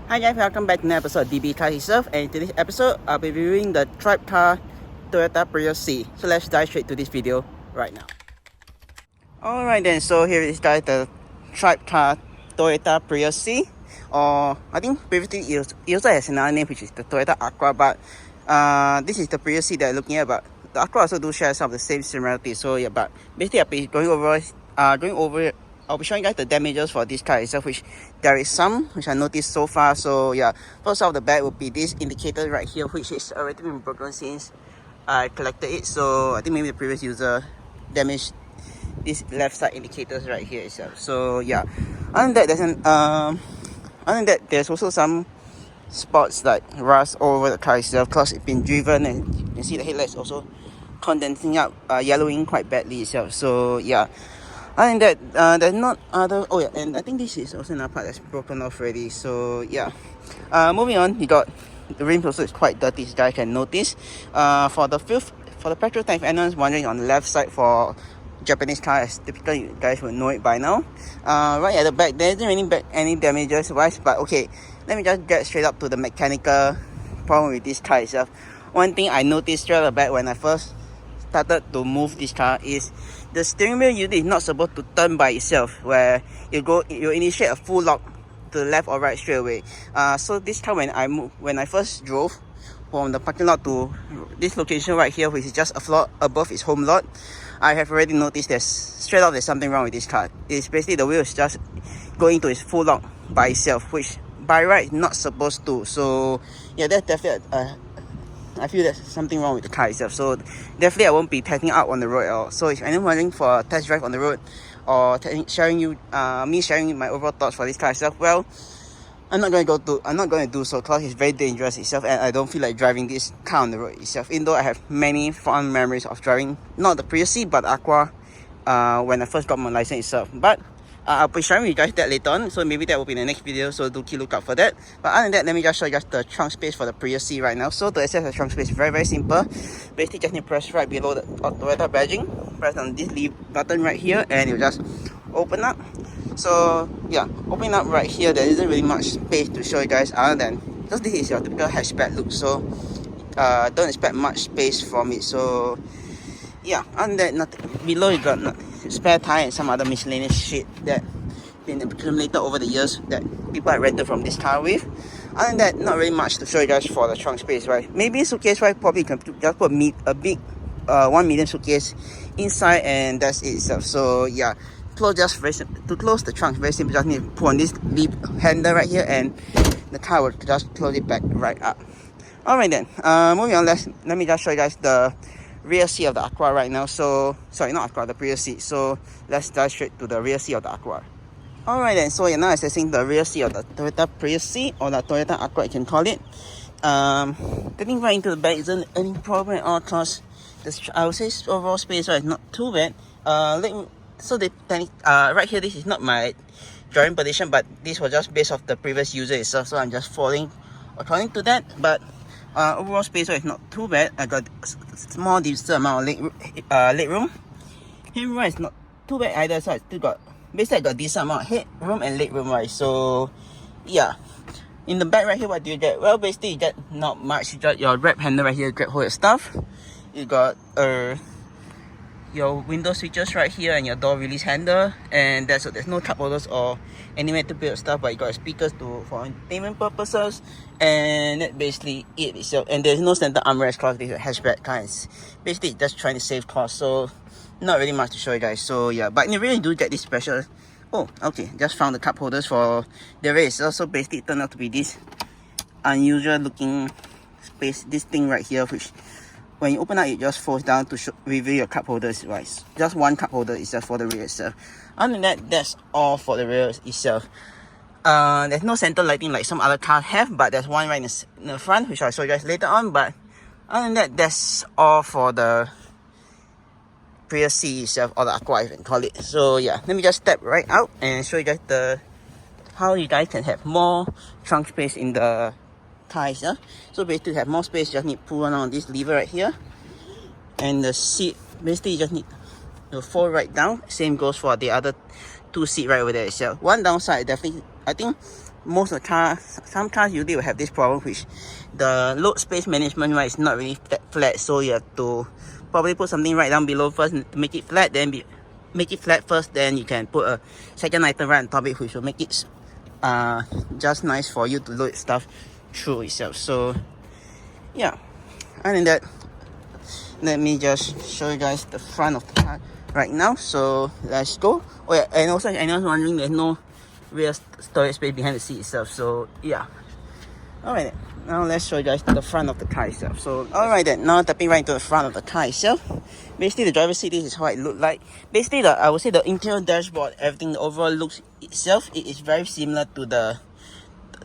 Hi guys, welcome back to another episode of DB Car Itself, and in today's episode I'll be reviewing the Tribecar Toyota Prius C. So let's dive straight to this video right now. Alright then, so here is guys the Tribecar Toyota Prius C, or I think previously it also has another name which is the Toyota Aqua, but this is the Prius C that I'm looking at. But the Aqua also do share some of the same similarities. So yeah, but basically I'll be I'll be showing you guys the damages for this car itself, which there is some which I noticed so far. So yeah, first off the bat would be this indicator right here, which is already been broken since I collected it. So I think maybe the previous user damaged this left side indicators right here itself. So yeah, other than that there's also some spots like rust all over the car itself because it's been driven, and you can see the headlights also condensing up, yellowing quite badly itself. So yeah, other than that, there's not other. Oh yeah, and I think this is also another part that's broken off already. So yeah, moving on, you got the rims also is quite dirty, as you guys can notice. For the petrol tank, if anyone's wondering, on the left side for Japanese car, as typical, you guys will know it by now. Right at the back, there isn't really any damages wise, but okay, let me just get straight up to the mechanical problem with this car itself. One thing I noticed straight at the back when I first started to move this car is the steering wheel unit is not supposed to turn by itself, where you initiate a full lock to the left or right straight away. So this car, when I first drove from the parking lot to this location right here, which is just a floor above its home lot, I have already noticed there's something wrong with this car. It's basically the wheel is just going to its full lock by itself, which by right is not supposed to. So yeah, that's definitely I feel there's something wrong with the car itself. So definitely I won't be testing out on the road at all. So if anyone's wondering for a test drive on the road, or sharing my overall thoughts for this car itself, well, I'm not going to do so because it's very dangerous itself, and I don't feel like driving this car on the road itself. Even though I have many fond memories of driving not the Prius C but Aqua when I first got my license itself. But I'll be sharing with you guys that later on, so maybe that will be in the next video, so do keep lookout for that. But other than that, let me just show you guys the trunk space for the Prius C right now. So to access the trunk space, very simple. Basically just need to press right below the Toyota badging, press on this leave button right here, and it'll just open up. So yeah, opening up right here, there isn't really much space to show you guys other than just this is your typical hatchback look, so don't expect much space from it. So yeah, other than that, nothing below. You got spare tire and some other miscellaneous shit that been accumulated over the years that people have rented from this car with. Other than that, not really much to show you guys for the trunk space, right? Maybe suitcase, right? Probably you can just put a big 1 medium suitcase inside, and that's it itself. So yeah, to close the trunk, very simple. Just need to put on this leaf handle right here, and the car will just close it back right up. Alright then, moving on, let me just show you guys the rear seat of the Aqua right now. So sorry, not Aqua, the Prius C. So let's dive straight to the rear seat of the Aqua. Alright then, so you're now accessing the rear seat of the Toyota Prius C, or the Toyota Aqua you can call it. Getting right into the back isn't any problem at all, cause I would say overall space right is not too bad. Right here, this is not my driving position, but this was just based off the previous user itself, so I'm just following according to that. But overall space is not too bad. I got small decent amount of leg room. Headroom is not too bad either, so I still got basically I got decent amount of headroom and leg room, right? So yeah, in the back right here, what do you get? Well, basically you get not much. You got your grab handle right here, grab hold your stuff. You got your window switches right here and your door release handle, and there's no cup holders or anywhere to put your stuff, but you got speakers for entertainment purposes, and that's basically it itself. And there's no center armrest because this is a hatchback car. It's basically just trying to save cost, so not really much to show you guys. So yeah, but you really do get this special. Oh, okay, just found the cup holders for the rear. It's also basically turned out to be this unusual looking space, this thing right here, which when you open up, it just falls down to reveal your cup holders, right? Just one cup holder itself for the rear itself. Other than that, that's all for the rear itself. There's no center lighting like some other cars have, but there's one right in the front, which I'll show you guys later on. But other than that, that's all for the Prius C itself, or the Aqua, you can call it. So yeah, let me just step right out and show you guys how you guys can have more trunk space in the car itself. So basically to have more space, you just need to pull on this lever right here, and the seat basically you just need to fold right down. Same goes for the other two seats right over there itself. One downside, definitely I think most of the cars, some cars usually will have this problem, which the load space management right is not really flat, so you have to probably put something right down below first to make it flat, then make it flat first, then you can put a second item right on top of it, which will make it just nice for you to load stuff through itself. So yeah, other than that, let me just show you guys the front of the car right now. So let's go. Oh yeah, and also anyone's wondering, there's no real storage space behind the seat itself. So yeah. Alright, now let's show you guys the front of the car itself. So alright then, now tapping right into the front of the car itself. Basically the driver's seat, this is how it look like. Basically I would say the interior dashboard, everything, the overall looks itself, it is very similar to the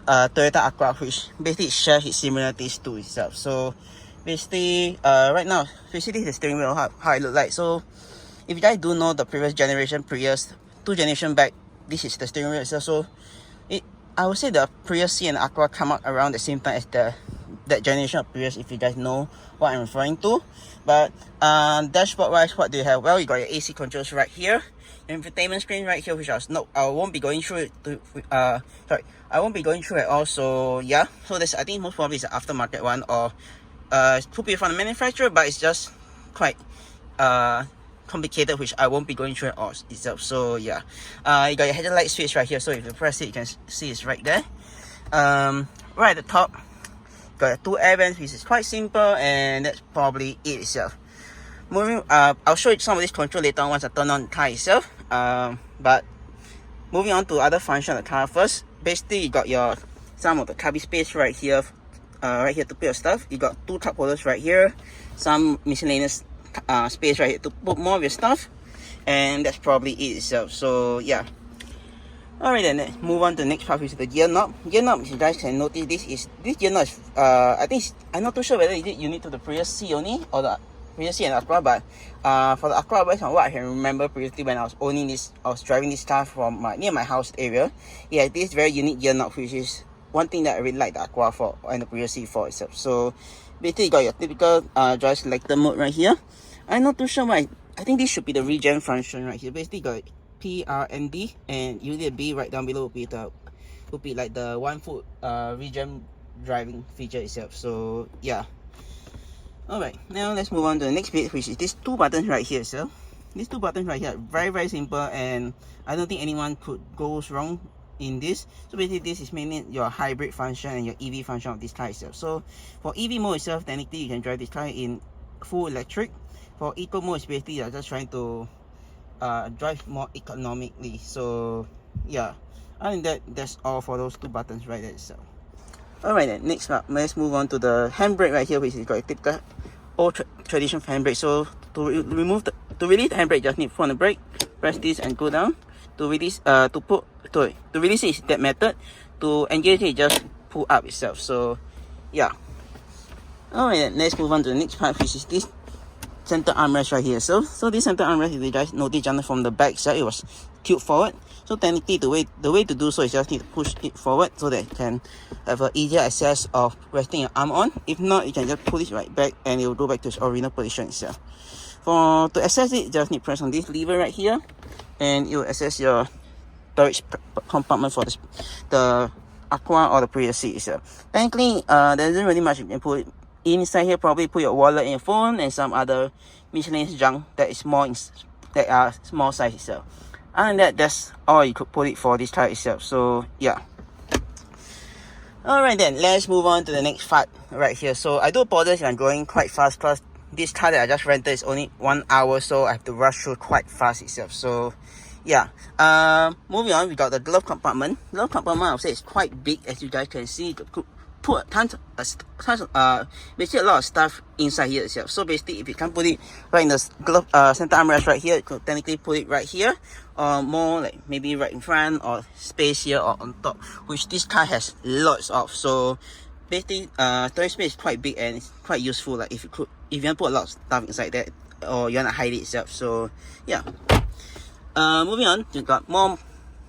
Toyota Aqua, which basically shares its similarities to itself. So basically right now, basically the steering wheel, how it look like. So if you guys do know the previous generation Prius, 2 generations back, this is the steering wheel itself. So I would say the Prius C and Aqua come out around the same time as that generation of Prius, if you guys know what I'm referring to. But dashboard wise, what do you have? Well, you got your AC controls right here, your infotainment screen right here, which I won't be going through it I won't be going through it all. So yeah, so this I think most probably is an aftermarket one, or it could be from the manufacturer, but it's just quite complicated, which I won't be going through it all itself. So yeah, you got your headlight switch right here, so if you press it, you can see it's right there. Right at the top, got your 2 air vents, which is quite simple, and that's probably it itself. Moving, I'll show you some of this control later on once I turn on the car itself. But moving on to other functions of the car first. Basically, you got your some of the cubby space right here to put your stuff. You got 2 cup holders right here, some miscellaneous space right here to put more of your stuff, and that's probably it itself. So yeah. Alright then, let's move on to the next part, which is the gear knob. Gear knob, if you guys can notice, this gear knob is I'm not too sure whether it's unique to the Prius C only or the Prius C and Aqua, but for the Aqua, based on what I can remember previously when I was driving this car from near my house area, yeah, this very unique gear knob, which is one thing that I really like the Aqua for and the Prius C for itself. So basically, you got your typical drive selector mode right here. I'm not too sure why. I think this should be the regen function right here. Basically, got P, R, and D, and usually a B right down below would be like the 1 foot regen driving feature itself. So yeah. Alright, now let's move on to the next bit, which is these 2 buttons right here. So these 2 buttons right here, very simple, and I don't think anyone could go wrong in this. So basically, this is mainly your hybrid function and your EV function of this car itself. So for EV mode itself, technically you can drive this car in full electric. For eco mode, basically you're just trying to drive more economically. So yeah, other than that, that's all for those 2 buttons right there itself. Alright then, next up, let's move on to the handbrake right here, which is got a typical old traditional handbrake. So to release the handbrake, just need to put on the brake, press this and go down. To release to release it is that method. To engage it, just pull up itself. So yeah. Alright then, let's move on to the next part, which is this center armrest right here. So this center armrest, if you guys notice, from the back side, it was tilted forward. So technically, the way to do so is just need to push it forward so that you can have an easier access of resting your arm on. If not, you can just pull it right back and it will go back to its original position itself. To access it, just need to press on this lever right here, and it will access your storage compartment for the Aqua or the Prius C itself. Technically, there isn't really much you can put inside here. Probably put your wallet and your phone and some other miscellaneous junk that is small size itself. Other than that, that's all you could put it for this car itself. So yeah. Alright then, let's move on to the next part right here. So I do apologize if I'm going quite fast, because this car that I just rented is only 1 hour, so I have to rush through quite fast itself. So yeah, moving on, we got the glove compartment. Glove compartment, I would say, is quite big, as you guys can see. You could put tons of basically a lot of stuff inside here itself. So basically, if you can't put it right in the glove center armrest right here, you could technically put it right here, or more like maybe right in front, or space here or on top, which this car has lots of. So basically, storage space is quite big and it's quite useful. Like if you want to put a lot of stuff inside that, or you want to hide it itself. So yeah. Moving on, you got more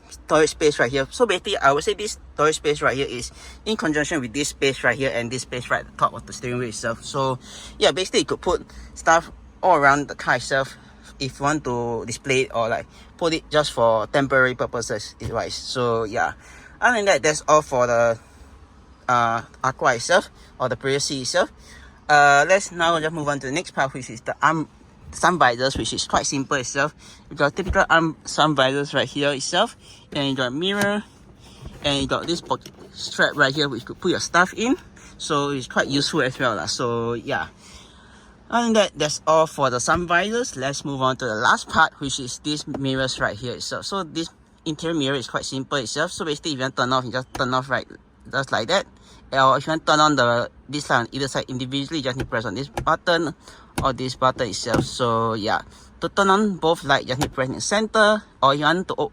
storage space right here. So basically, I would say this storage space right here is in conjunction with this space right here and this space right at the top of the steering wheel itself. So yeah, basically you could put stuff all around the car itself if you want to display it, or like put it just for temporary purposes device. So yeah, Other than that, that's all for the Aqua itself, or the Prius C itself. Let's now just move on to the next part, which is the sun visors, which is quite simple itself. You got typical sun visors right here itself, and you got a mirror, and you got this pocket strap right here which you could put your stuff in, so it's quite useful as well. So yeah, other than that, that's all for the sun visors. Let's move on to the last part, which is these mirrors right here itself. So this interior mirror is quite simple itself. So basically, if you want to turn off, you just turn off right just like that. Or if you want to turn on this light on either side individually, you just need to press on this button or this button itself. So yeah, to turn on both lights, just need to press in the center. Or if you want to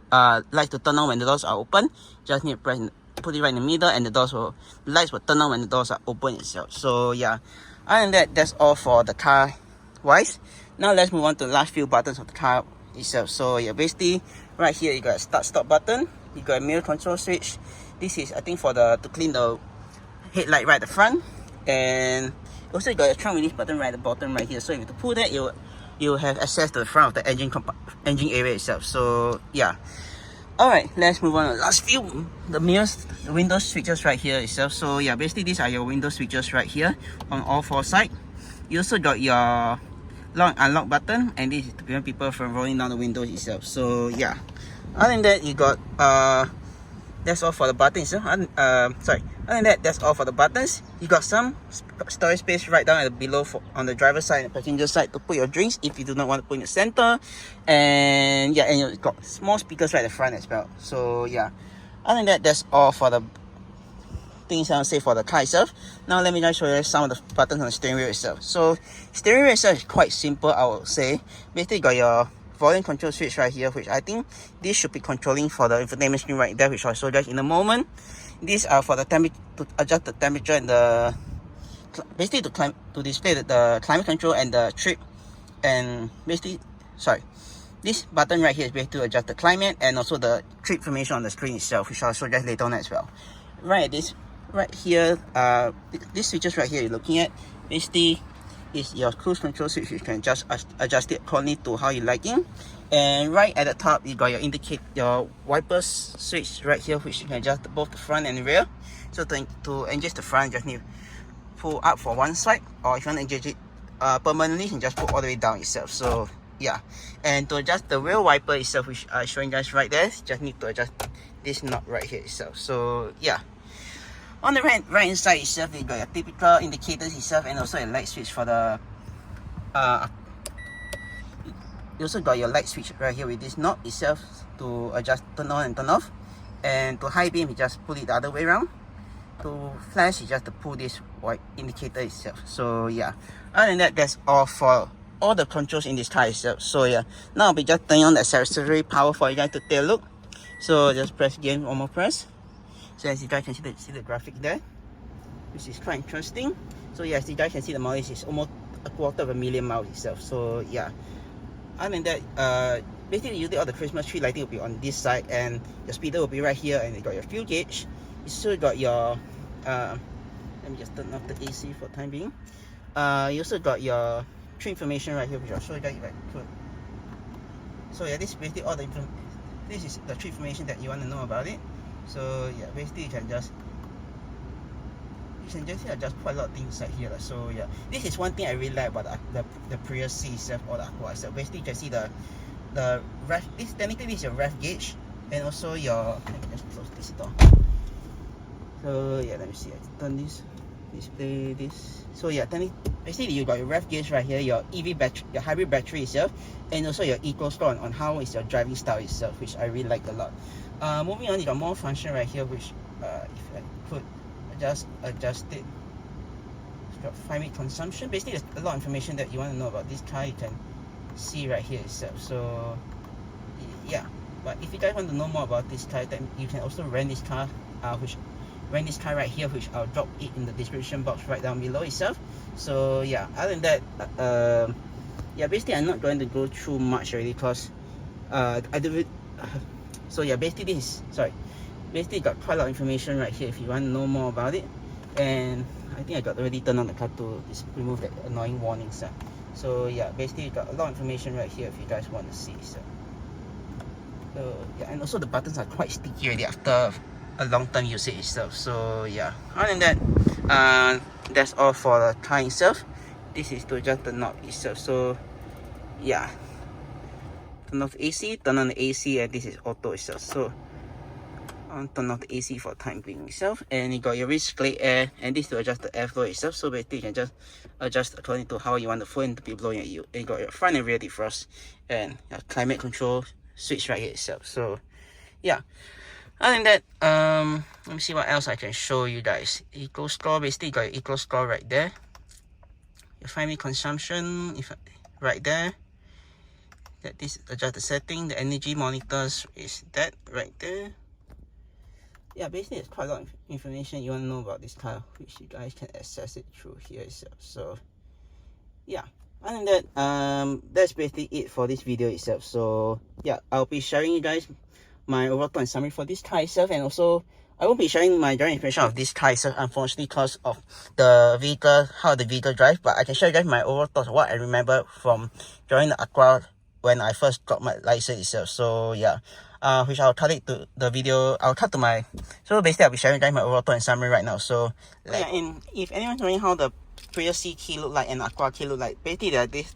light to turn on when the doors are open, just need to put it right in the middle, and the lights will turn on when the doors are open itself. So yeah, other than that, that's all for the car wise. Now let's move on to the last few buttons of the car itself. So yeah, basically right here you got a start stop button, you got a mirror control switch. This is I think for to clean the headlight right at the front, and also you got a trunk release button right at the bottom right here. So if you pull that, you'll have access to the front of the engine area itself. So yeah. Alright, let's move on to the last few, the mirrors, the window switches right here itself. So yeah, basically these are your window switches right here on all four sides. You also got your lock and unlock button, and this is to prevent people from rolling down the windows itself. So yeah, other than that, you got that's all for the buttons. Other than that, that's all for the buttons. You got some storage space right down below on the driver's side and the passenger side to put your drinks if you do not want to put in the center. And yeah, and you got small speakers right at the front as well. So yeah, other than that, that's all for the things I want to say for the car itself. Now let me just show you some of the buttons on the steering wheel itself. So steering wheel itself is quite simple, I would say. Basically, you got your volume control switch right here, which I think this should be controlling for the infotainment screen right there, which I'll show you guys in a moment. These are for the to adjust the temperature and the basically to display the climate control and the trip, and basically this button right here is basically to adjust the climate and also the trip information on the screen itself, which I'll show you guys later on as well. Right here, these switches right here you're looking at basically is your cruise control switch. You can just adjust it accordingly to how you're liking. And right at the top, you got your wipers switch right here, which you can adjust both the front and the rear. So to engage the front, you just need to pull up for one side, or if you want to engage it permanently, you can just pull all the way down itself. So yeah, and to adjust the rear wiper itself, which I'm showing you guys right there, you just need to adjust this knob right here itself. So yeah. On the right hand side itself, you got your typical indicators itself, and also a light switch for the you also got your light switch right here with this knob itself to adjust turn on and turn off. And to high beam, you just pull it the other way around. To flash, you just pull this white indicator itself. So yeah, other than that, that's all for all the controls in this car itself. So yeah, now I'll be just turning on the accessory power for you guys to take a look. So just press again, one more press. So as you guys can see the graphic there, which is quite interesting. So yeah, as you guys can see, the mileage is almost 250,000 miles itself. So yeah, other than that, basically usually all the Christmas tree lighting will be on this side, and your speedo will be right here, and you got your fuel gauge. You still got your let me just turn off the AC for the time being. You also got your trip information right here, which I'll show you guys if I could. So yeah, this is basically all this is the trip information that you want to know about it. So yeah, basically you can just adjust quite a lot of things inside here. So yeah, this is one thing I really like about the Prius C itself, or the Aqua itself. Basically you can see the ref. Technically this is your ref gauge, and also your, let me just close this door. So yeah, let me see, I turn this, display this. So yeah, basically you got your ref gauge right here, your EV battery, your hybrid battery itself, and also your eco score on how is your driving style itself, which I really like a lot. Moving on, you got more function right here, which if I could adjust it. It's got 5-minute consumption. Basically, there's a lot of information that you want to know about this car, you can see right here itself. So yeah, but if you guys want to know more about this car, then you can also rent this car, right here, which I'll drop it in the description box right down below itself. So yeah, other than that, yeah, basically I'm not going to go through much already, because so yeah, basically basically got quite a lot of information right here if you want to know more about it. And I think I got already turned on the car to remove that annoying warning sign. So yeah, basically you got a lot of information right here if you guys want to see. So yeah, and also the buttons are quite sticky already after a long-term usage itself. So yeah, other than that, that's all for the car itself. This is to adjust the knob itself. So yeah, turn off AC, turn on the AC, and this is auto itself. So turn off the AC for time being itself, and you got your recirculate air, and this to adjust the airflow itself. So basically you can just adjust according to how you want the phone to be blowing at you. And you got your front and rear defrost and your climate control switch right here itself. So yeah, other than that, let me see what else I can show you guys. Eco score, basically you got your eco score right there. Your 5-minute consumption, if right there. That this adjust the setting. The energy monitors is that right there. Yeah, basically it's quite a lot of information you want to know about this car, which you guys can access it through here itself. So yeah, other than that, that's basically it for this video itself. So yeah, I'll be sharing you guys my overall thought and summary for this car itself, and also I won't be sharing my driving impression of this car itself, unfortunately, because of the vehicle, how the vehicle drives. But I can show you guys my overall thoughts, what I remember from driving the Aqua when I first got my license itself. So yeah, which I'll cut it to the video. I'll cut to my. So basically, I'll be sharing guys my overall thought and summary right now. So yeah, and if anyone's wondering how the Prius C key look like and Aqua key look like, basically they're this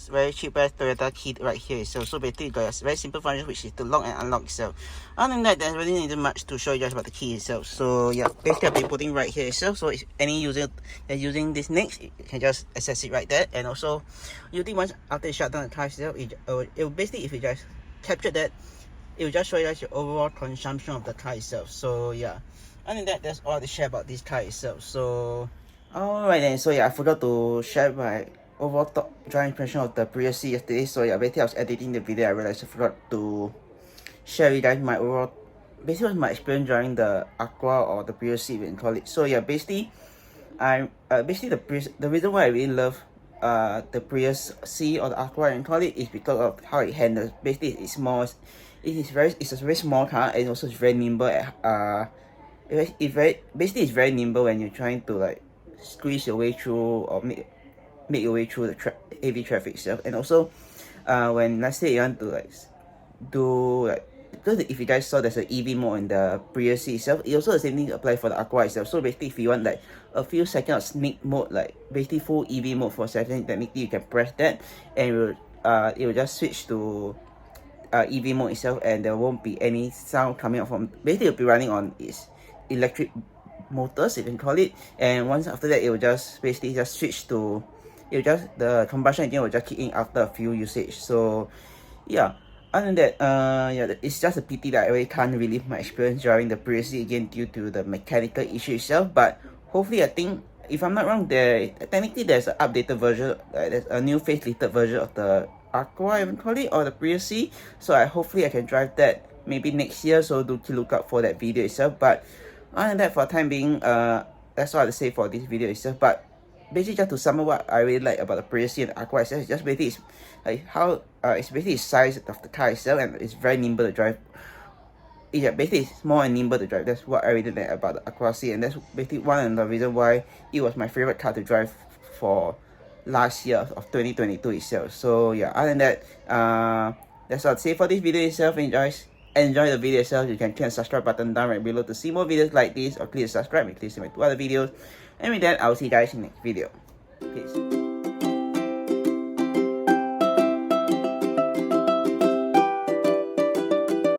very cheap Toyota key right here itself. So basically you got a very simple function, which is to lock and unlock itself. Other than that, there's really not much to show you guys about the key itself. So yeah, basically I'll be putting right here itself. So if any user is using this next, you can just access it right there. And also usually once after you shut down the car itself, it will basically, if you just capture that, it will just show you guys your overall consumption of the car itself. So yeah, other than that, that's all to share about this car itself. So alright then, so yeah, I forgot to share my overall top driving impression of the Prius C yesterday. So yeah, basically I was editing the video, I realized I forgot to share with you guys my overall, basically my experience driving the Aqua or the Prius C, we can call it. So yeah, basically the reason why I really love the Prius C or the Aqua, I can call it, is because of how it handles. Basically it's small, it's a very small car, and also it's very nimble. It's very nimble when you're trying to like squeeze your way through or make your way through the heavy traffic itself. And also when let's say you want to like do like, because if you guys saw there's an EV mode in the Prius C itself, it also the same thing apply for the Aqua itself. So basically if you want like a few seconds of sneak mode, like basically full EV mode for a second, technically you can press that and it will just switch to EV mode itself, and there won't be any sound coming out from, basically it'll be running on its electric motors, you can call it. And once after that, it will just basically just switch to, the combustion engine will just kick in after a few usage. So yeah, other than that, yeah, it's just a pity that I really can't relive my experience driving the Prius C again due to the mechanical issue itself. But hopefully, I think, if I'm not wrong, technically there's an updated version, there's a new facelifted version of the Aqua, I would call it, or the Prius C. So hopefully I can drive that maybe next year, so do look out for that video itself. But other than that, for the time being, that's all I have to say for this video itself. But basically, just to sum up what I really like about the Prius C and the Aqua itself, just basically it's like how it's basically the size of the car itself, and it's very nimble to drive. Yeah, basically it's small and nimble to drive. That's what I really like about the Aqua C, and that's basically one of the reasons why it was my favorite car to drive for last year of 2022 itself. So yeah, other than that, that's all I'd say for this video itself. And guys, enjoy the video itself. You can click the subscribe button down right below to see more videos like this, or click the subscribe and click to my 2 other videos. And with that, I'll see you guys in the next video. Peace.